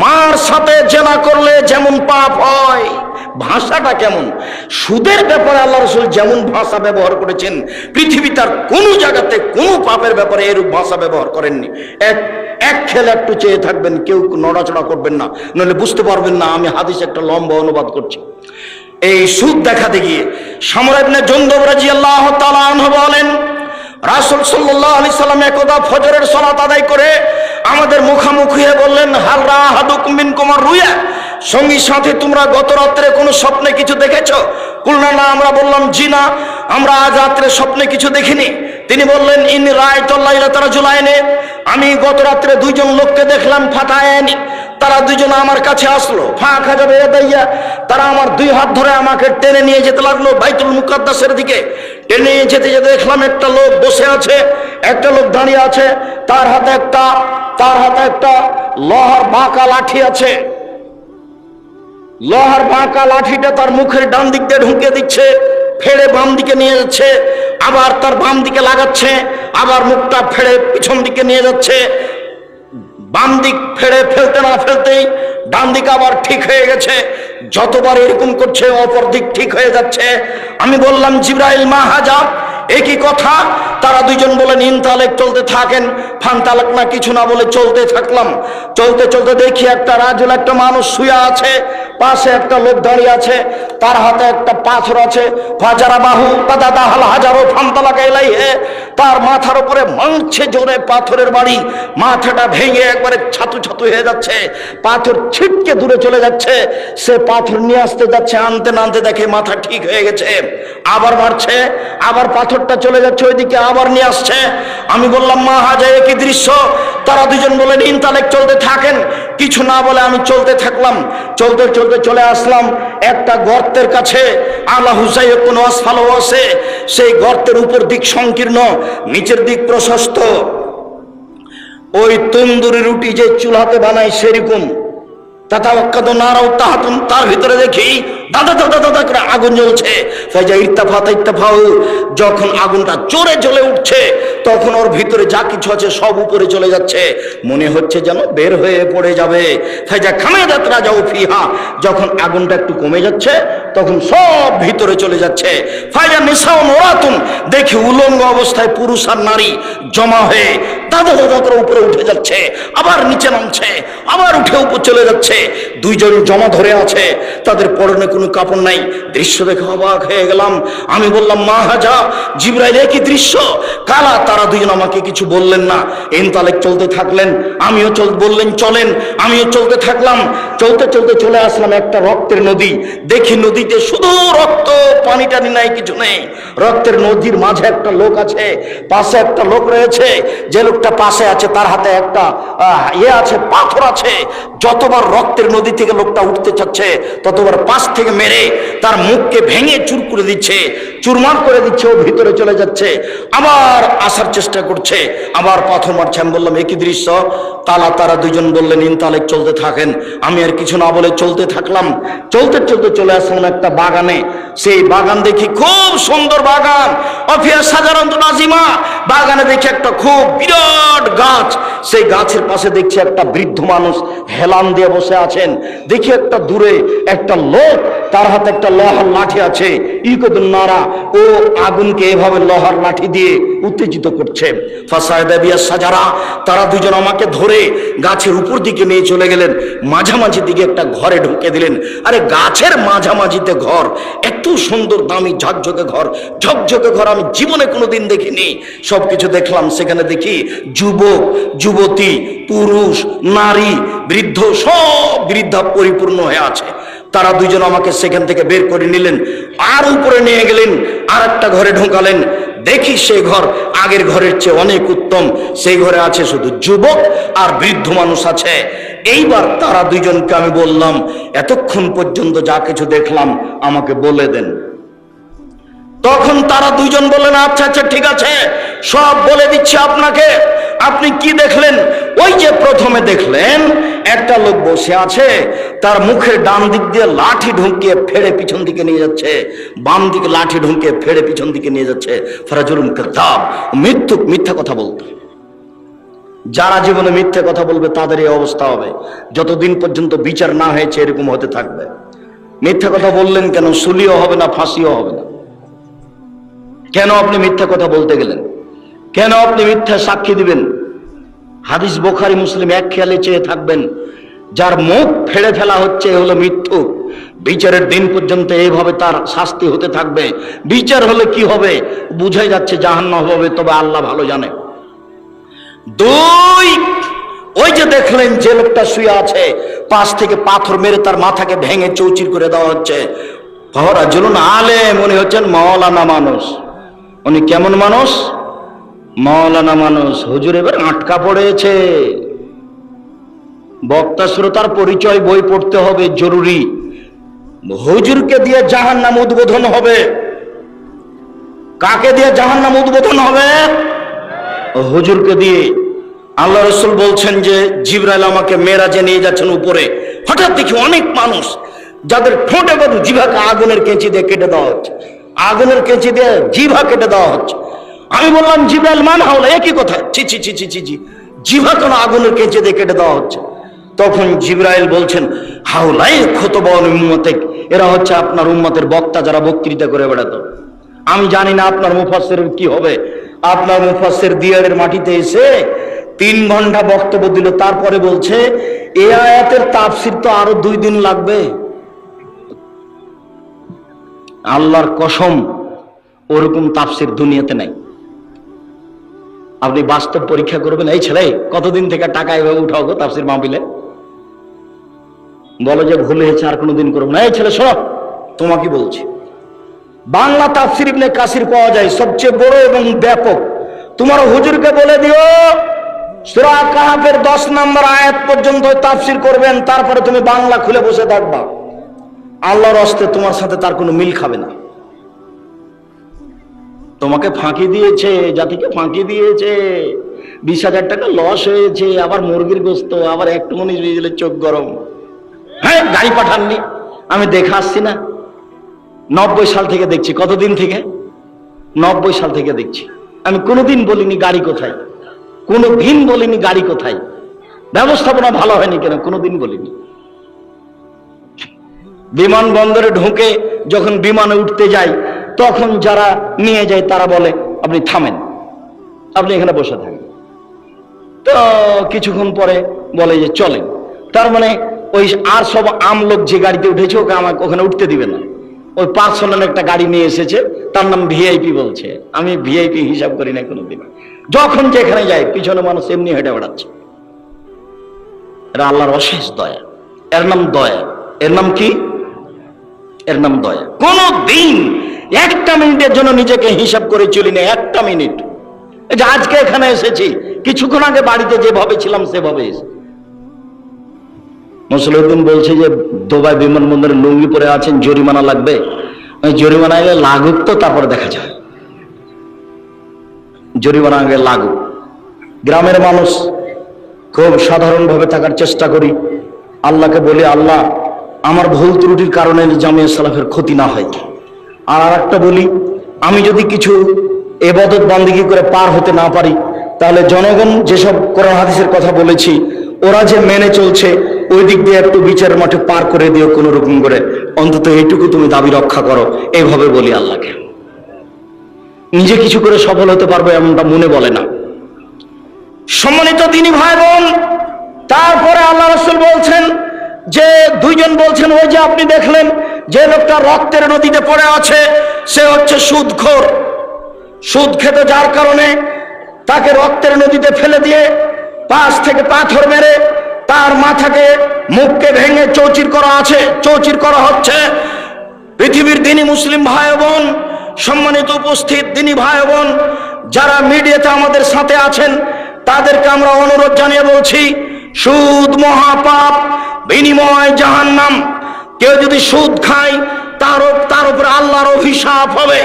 মার সাথে জেনা করলে যেমন পাপ হয়। ভাষাটা কেমন! সুদের ব্যাপারে আল্লাহ রাসূল যেমন ভাষা ব্যবহার করেছেন, পৃথিবী তার কোন জায়গাতে কোন পাপের ব্যাপারে এরূপ ভাষা ব্যবহার করেননি। এক খেলে একটু চেয়ে থাকবেন, কেউ নড়াচড়া করবেন না, নইলে বুঝতে পারবেন না আমি হাদিস একটা লম্বা অনুবাদ করছি। এই সুদ দেখাতে গিয়ে সামরা ইবনে জুনদুব রাদিয়াল্লাহু তাআলা আনহু বলেন, রাসূল সাল্লাল্লাহু আলাইহি সাল্লাম একদা ফজরের সালাত আদায় করে আমাদের মুখামুখি হয়ে বললেন, হাল রাহাদুকুম মিনকুম আর-রুয়া, সঙ্গী সাথে তোমরা গত রাত্রে কোনো স্বপ্নে কিছু দেখেছো? কুলনা না, আমরা বললাম জি না, আমরা আজ রাত্রে স্বপ্নে কিছু দেখিনি। তিনি বললেন, ইন রাআইতু লাইলাতা রাজুলাইনি, আমি গত রাত্রে 2 জন লোককে দেখলাম, ফাতায়ানি, তারা 2 জন আমার কাছে আসলো, ফাঁকা যাবে দাইয়া, তারা আমার 2 হাত ধরে আমাকে টেনে নিয়ে যেতে লাগলো বাইতুল মুকাদ্দাসের দিকে। টেনে নিয়ে যেতে যেতে দেখলাম একটা লোক বসে আছে, একটা লোক দাঁড়িয়ে আছে, তার হাতে একটা লোহার বাঁকা লাঠি আছে। লোহার বাঁকা লাঠিটা তার মুখের ডান দিক দিয়ে ঢুকে দিচ্ছে, ফেড়ে বাম দিকে নিয়ে যাচ্ছে, আবার তার বাম দিকে লাগাচ্ছে, আবার মুখটা ফেড়ে পিছন দিকে নিয়ে যাচ্ছে। বাম দিক ফেড়ে ফেলতে না ফেলতেই ডান দিক আবার ঠিক হয়ে গেছে। যতবার এরকম করছে অপর দিক ঠিক হয়ে যাচ্ছে। আমি বললাম, জিবরাইল মা হাজা, একই কথা। তারা 2 জন বলেন, ইনতালেক, চলতে থাকেন। ফানতালেক না, কিছু না বলে চলতে থাকলাম। চলতে চলতে দেখি একটা রাজুল, একটা মানুষ শুয়ে আছে, পাশে একটা লোক দাঁড়িয়ে আছে, তার হাতে একটা পাথর আছে। ফাজারা বাহু কাদাদা হাল হাজারো ফানতালাকা ইলাইহি, তার মাথার উপরে মারছে জোরে পাথরের বাড়ি, মাথাটা ভেঙে একবারে ছাতু ছাতু হয়ে যাচ্ছে, পাথর ছিটকে দূরে চলে যাচ্ছে। সে পাথর নিয়ে আসতে যাচ্ছে, আনতে না আনতে দেখে মাথা ঠিক হয়ে গেছে, আবার মারছে, আবার পাথরটা চলে যাচ্ছে ওইদিকে, আবার নিয়ে আসছে। আমি বললাম, মা হাজা, একই দৃশ্য। তারা 2 জন বলেন, ইনতালেক, চলতে থাকেন। কিছু না বলে আমি চলতে থাকলাম। চলতে চলতে চলে আসলাম একটা গর্তের কাছে। আলা হুসাইকুন আসফালু আছে, সেই গর্তের উপর দিক সংকীর্ণ, নিচের দিক প্রশস্ত। ওই তন্দুরি রুটি যে চুলাতে বানায় সেরকম। তার ভিতরে দেখি দাদা দাদা দাদা করে আগুন জ্বলছে। যখন আগুনটা জোরে জ্বলে উঠছে, তখন ওর ভিতরে যা কিছু আছে সব উপরে চলে যাচ্ছে, মনে হচ্ছে যেন বের হয়ে পড়ে যাবে। যখন আগুনটা একটু কমে যাচ্ছে, তখন সব ভিতরে চলে যাচ্ছে। ফাইজা নিসাউ মুরাতুন, দেখি উলঙ্গ অবস্থায় পুরুষ আর নারী জমা হয়ে দাদা দাদা করে উপরে উঠে যাচ্ছে, আবার নিচে নামছে, আবার উঠে উপর চলে যাচ্ছে। 2 জন জমা ধরে আছে, তাদের পরনে কোনো কাপড় নাই। দৃশ্য দেখে অবাক হয়ে গেলাম। আমি বললাম, মা হাজা, জিবরাইল, একই দৃশ্য, কালা। তারা 2 জন আমাকে কিছু বললেন না, ইনতালেক, চলতে থাকলেন। আমিও বললেন চলেন, আমিও চলতে থাকলাম। চলতে চলতে চলে আসলাম একটা রক্তের নদী। দেখি নদীতে শুধু রক্ত, পানি টানি নাই, কিছু নেই। রক্তের নদীর মাঝে একটা লোক আছে, পাশে একটা লোক রয়েছে। যে লোকটা পাশে আছে তার হাতে একটা আছে, পাথর আছে। যতবার রক্তের নদী থেকে লোকটা উঠতে চাচ্ছে, ততবার পাশ থেকে মেরে তার মুখকে ভেঙে চুর করে দিচ্ছে, চুরমার করে দিচ্ছে, ও ভিতরে চলে যাচ্ছে, আবার আসার চেষ্টা করছে, আবার পাথর মারছে। আমি বললাম, একই দৃশ্য। তারা 2 জন বললেন, ইনতালেক, চলতে থাকেন। আমি আর কিছু না বলে চলতে থাকলাম। চলতে চলতে চলে আসলাম একটা বাগানে। সেই বাগান দেখি খুব সুন্দর বাগান, অফিয়া সাজারান্ত নাজিমা। বাগানে দেখি একটা খুব বিরাট গাছ, সেই গাছের পাশে দেখছি একটা বৃদ্ধ মানুষ হেলান দিয়ে বসে আছেন। দেখি একটা দূরে একটা লোক, তার হাতে একটা লোহার লাঠি আছে। ইকদুন নারা, ও আগুনকে এভাবে লোহার লাঠি দিয়ে উত্তেজিত করছে। ফাসায়দা বিয়াস সাজারা, তারা দুজন আমাকে ধরে গাছের উপর দিকে নিয়ে চলে গেলেন, মাঝামাঝি দিকে একটা ঘরে ঢুকে দিলেন। আরে গাছের মাঝামাঝিতে ঘর, এত সুন্দর দামি ঝকঝকে ঘর, ঝকঝকে ঘর আমি জীবনে কোনোদিন দেখিনি। সবকিছু দেখলাম, সেখানে দেখি যুবক, যুবতী, পুরুষ, নারী, বৃদ্ধ, সব বৃদ্ধা পরিপূর্ণ হয়ে আছে। তারা দুজন আমাকে সেখান থেকে বের করে নিলেন, আর উপরে নিয়ে গেলেন, আর একটা ঘরে ঢোকালেন। দেখি সেই ঘর আগের ঘরের চেয়ে অনেক উত্তম। সেই ঘরে আছে শুধু যুবক আর বৃদ্ধ মানুষ আছে। এইবার তারা দুজনকে আমি বললাম, এতক্ষণ পর্যন্ত যা কিছু দেখলাম আমাকে বলে দেন। তখন তারা দুইজন বললেন, আচ্ছা আচ্ছা ঠিক আছে, সব বলে দিচ্ছি আপনাকে। আপনি কি দেখলেন? ওই যে প্রথমে দেখলেন একটা লোক বসে আছে, তার মুখের ডান দিক দিয়ে লাঠি ঢুকিয়ে ফেড়ে পিছন দিকে নিয়ে যাচ্ছে, বাম দিকে লাঠি ঢুকিয়ে ফেড়ে পিছন দিকে নিয়ে যাচ্ছে। ফারাজুলুন কাযাব, মিথ্যা কথা বলতো। যারা জীবনে মিথ্যে কথা বলবে তাদের এই অবস্থা হবে। যতদিন পর্যন্ত বিচার না হয়েছে এরকম হতে থাকবে। মিথ্যা কথা বললেন কেন? সুলিও হবে না, ফাঁসিও হবে না। কেন আপনি মিথ্যা কথা বলতে গেলেন? কেন আপনি মিথ্যা সাক্ষী দিবেন? হাদিস বুখারী মুসলিম এক খেয়ালে চেয়ে থাকবেন, যার মুখ ফেড়ে ফেলা হচ্ছে হলো মিথ্যুক। বিচারের দিন পর্যন্ত এইভাবে তার শাস্তি হতে থাকবে। বিচার হলে কি হবে বুঝাই যাচ্ছে, জাহান্নাম হবে, তবে আল্লাহ ভালো জানে। দুই, ওই যে দেখলেন যে লোকটা শুয়ে আছে, পাশ থেকে পাথর মেরে তার মাথাকে ভেঙে চৌচির করে দেওয়া হচ্ছে। ফারাজুলুন আলেম, উনি হচ্ছেন মাওলানা মানুষ। উনি কেমন মানুষ? মাওলানা মানুষ। হুজুর এবার আটকা পড়েছে। বক্তা শ্রোতার পরিচয় বই পড়তে হবে, জরুরি। হুজুরকে দিয়ে জাহান্নাম উদ্বোধন হবে। কাকে দিয়ে জাহান্নাম উদ্বোধন হবে? হুজুরকে দিয়ে। আল্লাহ রাসূল বলছেন যে জিবরাইল আমাকে মেরাজে নিয়ে যাচ্ছেন উপরে। হঠাৎ দেখি অনেক মানুষ, যাদের ঠোঁটে কত জিভাকে আগুনের কেঁচি দিয়ে কেটে দেওয়া হচ্ছে, আগুনের কেঁচি দিয়ে জিভা কেটে দেওয়া হচ্ছে। আমি বললাম, জিবরাইল মান হাওলা, একই কথা। ছি ছি ছি ছি ছি জি, জিভা কেন আগুনের কেঁচি দিয়ে কেটে দেওয়া হচ্ছে? তখন জিবরাইল বলছেন, হাওলাই খুতবান উম্মতিক, এরা হচ্ছে আপনার উম্মতের বক্তা, যারা বক্তৃতা করে বেড়াতো। আমি জানি না আপনার মুফাসসিরের কি হবে। আপনার মুফাসসির দিয়ারের মাটিতে এসে 3 ঘন্টা বক্তব্য দিল, তারপরে বলছে এই আয়াতের তাফসীর তো আরো 2 দিন লাগবে। আল্লাহর কসম, ওরকম তাফসীর দুনিয়াতে নাই। আপনি বাস্তব পরীক্ষা করবেন। এই ছেলে কতদিন থেকে টাকা এভাবে উঠাও গো তাফসীর মাহফিলে? বলো যে ভুল হয়েছে, আর কোনোদিন করবো না। এই ছেলে শোনো, তোমাকে বলছি, বাংলা তাফসীর ইবনে কাসির পাওয়া যায়, সবচেয়ে বড় এবং ব্যাপক। তোমার হুজুরকে বলে দিও সূরা কাহফের 10 নম্বর আয়াত পর্যন্ত তাফসীর করবেন, তারপরে তুমি বাংলা খুলে বসে থাকবা। আল্লাহর হস্তে তোমার সাথে তার কোনো মিল খাবে না। তোমাকে ফাঁকি দিয়েছে, জাতিকে ফাঁকি দিয়েছে। 20,000 টাকা লস হয়েছে, আবার মুরগির গোস্ত, আবার একটু মনে গেলে চোখ গরম। হ্যাঁ, গাড়ি পাঠাননি, আমি দেখে আসছি না। 90 সাল থেকে দেখছি। কতদিন থেকে? 90 সাল থেকে দেখছি। আমি কোনোদিন বলিনি গাড়ি কোথায়, কোনোদিন বলিনি গাড়ি কোথায়, ব্যবস্থাপনা ভালো হয়নি কেন, কোনোদিন বলিনি। বিমানবন্দরে ঢুকে যখন বিমানে উঠতে যাই, তখন যারা নিয়ে যায় তারা বলে আপনি থামেন, আপনি এখানে বসে থাকেন। তো কিছুক্ষণ পরে বলে যে চলেন। তার মানে ওই আর সব আমলোক যে গাড়িতে উঠেছে ওকে আমাকে ওখানে উঠতে দিবে না। ওই পার্সোনাল একটা গাড়ি নিয়ে এসেছে, তার নাম ভিআইপি বলছে। আমি ভিআইপি হিসাব করি না কোনোদিন। যখন যেখানে যাই পিছনে মানুষ এমনি হেঁটে বেড়াচ্ছে। এটা আল্লাহর অশেষ দয়া। এর নাম দয়া। এর নাম কি? এর নাম দয়া। কোনো দিন একটা মিনিটের জন্য নিজেকে হিসাব করে চলি না, একটা মিনিট। এই যে আজকে এখানে এসেছি, কিছুক্ষণ আগে বাড়িতে যেভাবে ছিলাম সেভাবে এসে। মুসলিউদ্দিন বলছে যে দুবাই বিমানবন্দরে লুঙ্গি পরে আছেন, জরিমানা লাগবে। জরিমানা আগে লাগুক, তো তারপরে দেখা যায়। জরিমানা আগে লাগুক। গ্রামের মানুষ খুব সাধারণভাবে থাকার চেষ্টা করি। আল্লাহকে বলি, আল্লাহ আমার ভুল ত্রুটির কারণে জামিয়া সালাফের ক্ষতি না হয়। আর একটা বলি, আমি যদি কিছু ইবাদত বান্দিগি করে পার হতে না পারি, তাহলে জনগণ যেসব কোরআন হাদিসের কথা বলেছি ওরা যে মেনে চলছে, ওই দিক দিয়ে একটু বিচারের মাঠে পার করে দিও কোনো রকম করে, অন্তত এইটুকু তুমি দাবি রক্ষা করো। এইভাবে বলি আল্লাহকে। নিজে কিছু করে সফল হতে পারবে এমনটা মনে বলে না। সম্মানিত দিনী ভাই বোন, তারপরে আল্লাহ রাসূল বলছেন যে দুইজন বলছেন, ওই যে আপনি দেখলেন যে লোকটা রক্তের নদীতে পড়ে আছে, সে হচ্ছে সুদখোর। সুদ খেতে যার কারণে তাকে রক্তের নদীতে ফেলে দিয়ে পাশ থেকে পাথর মেরে তার মাথাকে মুখকে ভেঙে চৌচির করা হচ্ছে। পৃথিবীর দিনী মুসলিম ভাই বোন, সম্মানিত উপস্থিত দিনী ভাই বোন, যারা মিডিয়াতে আমাদের সাথে আছেন তাদেরকে আমরা অনুরোধ জানিয়ে বলছি, সুদ মহাপাপ, বিনিময় জাহান্নাম। কেউ যদি সুদ খায় তার উপরে আল্লাহর অভিশাপ হবে,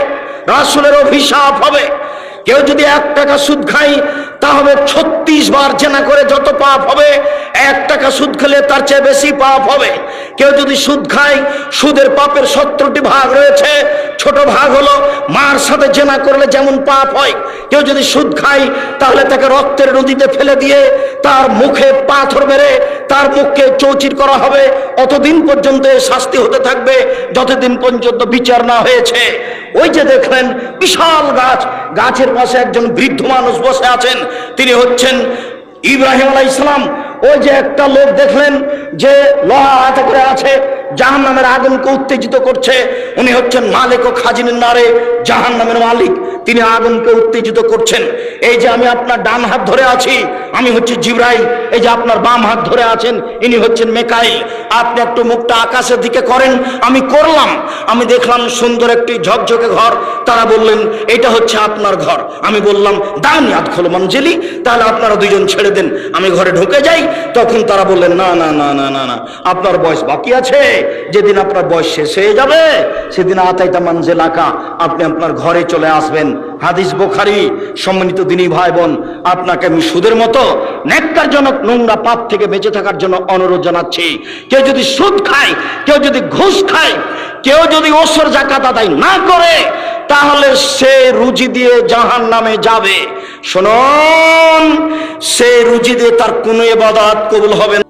রাসূলের অভিশাপ হবে। কেউ যদি 1 টাকা সুদ খায় তাহলে 36 বার জেনা করে যত পাপ হবে, 1 টাকা সুদ খেলে তার চেয়ে বেশি পাপ হবে। কেউ যদি সুদ খায়, সুদের পাপের 17টি ভাগ রয়েছে। ছোট ভাগ হলো মার সাথে জেনা করলে যেমন পাপ হয়। কেউ যদি সুদ খায় তাহলে তাকে রক্তের নদীতে ফেলে দিয়ে তার মুখে পাথর মেরে তার মুখকে চৌচির করা হবে। অতদিন পর্যন্ত শাস্তি হতে থাকবে যতদিন পর্যন্ত বিচার না হয়েছে। ওই যে দেখলেন বিশাল গাছ, গাছের পাশে একজন বৃদ্ধ মানুষ বসে আছেন, তিনি হচ্ছেন ইব্রাহিম আলাইহিস সালাম। ওই যে একটা লোক দেখলেন যে লোহা হাতে করে আছে, জাহান্নামের আগুনকে উত্তেজিত করছে, উনি হচ্ছেন মালিক ও খাজিনের নারে জাহান্নামের মালিক, তিনি আগুনকে উত্তেজিত করছেন। এই যে আমি আপনার ডান হাত ধরে আছি, আমি হচ্ছি জিবরাইল। এই যে আপনার বাম হাত ধরে আছেন, ইনি হচ্ছেন মিকাইল। আপনি একটু মুখটা আকাশের দিকে করেন। আমি করলাম, আমি দেখলাম সুন্দর একটি ঝকঝকে ঘর। তারা বললেন এটা হচ্ছে আপনার ঘর। আমি বললাম দানি আদখুল মনজিলি, তাহলে আপনারা দুইজন ছেড়ে দেন, আমি ঘরে ঢুকে যাই। তখন তারা বললেন না না না না না না, আপনার বয়স বাকি আছে। যেদিন আপনার বয়স শেষ হয়ে যাবে সেদিন আতাইতা মানজিলাকা, আপনি আপনার ঘরে চলে আসবেন। হাদিস বুখারী। সম্মানিত দিনী ভাই বোন, আপনাকে আমি সুদের মতো নেককারজনক নোংরা পাপ থেকে বেঁচে থাকার জন্য অনুরোধ জানাচ্ছি। কেউ যদি সুদ খায়, কেউ যদি ঘুষ খায়, কেউ যদি ওসর যাকাত আদায় না করে, তাহলে সে রুজি দিয়ে জাহান্নামে যাবে। শুনুন, সে রুজি দিয়ে তার কোনো ইবাদত কবুল হবে না।